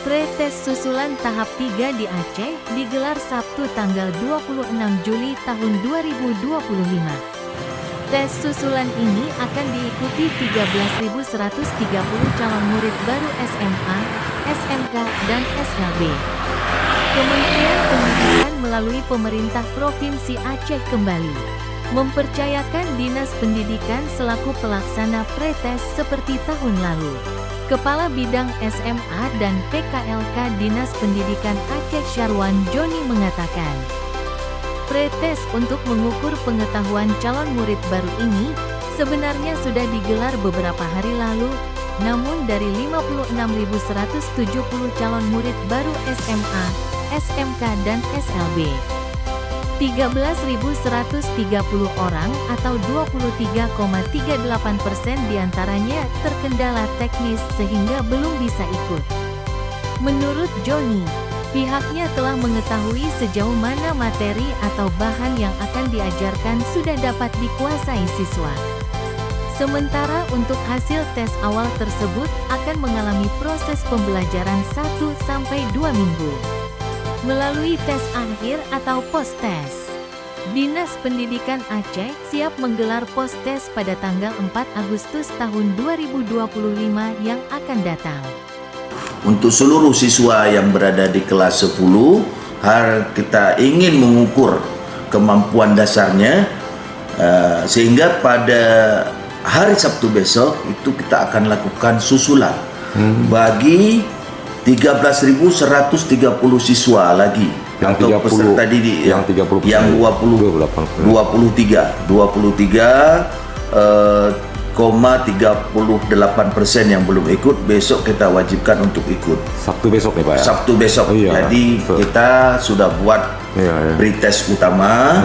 Pretest susulan tahap 3 di Aceh digelar Sabtu tanggal 26 Juli tahun 2025. Tes susulan ini akan diikuti 13.130 calon murid baru SMA, SMK, dan SLB. Kementerian Pendidikan melalui pemerintah Provinsi Aceh kembali mempercayakan Dinas Pendidikan selaku pelaksana pretest seperti tahun lalu. Kepala Bidang SMA dan PKLK Dinas Pendidikan Aceh Syarwan Joni mengatakan, pretest untuk mengukur pengetahuan calon murid baru ini sebenarnya sudah digelar beberapa hari lalu, namun dari 56.170 calon murid baru SMA, SMK dan SLB, 13.130 orang atau 23,38% diantaranya terkendala teknis sehingga belum bisa ikut. Menurut Joni, pihaknya telah mengetahui sejauh mana materi atau bahan yang akan diajarkan sudah dapat dikuasai siswa. Sementara untuk hasil tes awal tersebut akan mengalami proses pembelajaran 1-2 minggu. Melalui tes akhir atau post-tes, Dinas Pendidikan Aceh siap menggelar post-tes pada tanggal 4 Agustus tahun 2025 yang akan datang. Untuk seluruh siswa yang berada di kelas 10, kita ingin mengukur kemampuan dasarnya, sehingga pada hari Sabtu besok itu kita akan lakukan susulan bagi 13.130 siswa lagi yang atau 30, peserta didik yang 30%, yang 23,38% yang belum ikut, besok kita wajibkan untuk ikut. Sabtu besok nih Pak ya? Sabtu besok. Iya, jadi kita sudah buat pretest utama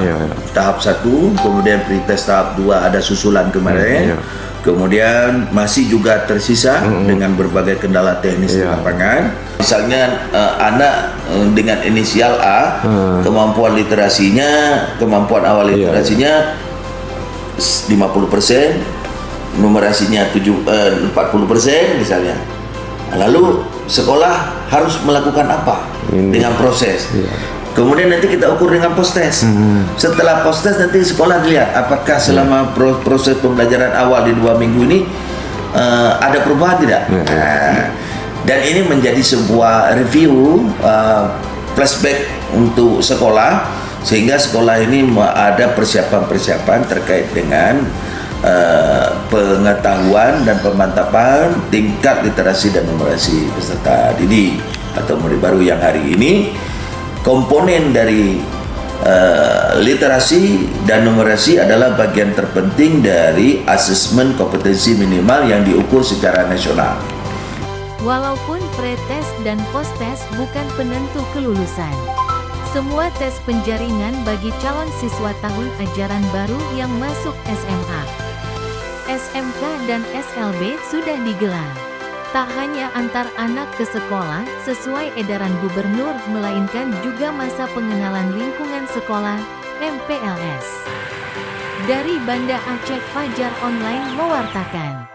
tahap 1, kemudian pretest tahap 2 ada susulan kemarin. Kemudian masih juga tersisa dengan berbagai kendala teknis di lapangan. Misalnya anak dengan inisial A, kemampuan literasinya, kemampuan awal literasinya 50%, numerasinya 40% misalnya. Lalu sekolah harus melakukan apa dengan proses? Kemudian nanti kita ukur dengan post-test. Setelah post-test nanti sekolah lihat apakah selama proses pembelajaran awal di 2 minggu ini ada perubahan tidak. Dan ini menjadi sebuah review, flashback untuk sekolah, sehingga sekolah ini ada persiapan-persiapan terkait dengan pengetahuan dan pemantapan tingkat literasi dan numerasi peserta didik atau murid baru yang hari ini. Komponen dari literasi dan numerasi adalah bagian terpenting dari asesmen kompetensi minimal yang diukur secara nasional. Walaupun pretest dan post-test bukan penentu kelulusan, semua tes penjaringan bagi calon siswa tahun ajaran baru yang masuk SMA, SMK dan SLB sudah digelar. Tak hanya antar anak ke sekolah sesuai edaran gubernur, melainkan juga masa pengenalan lingkungan sekolah, MPLS. Dari Banda Aceh, Fajar Online mewartakan.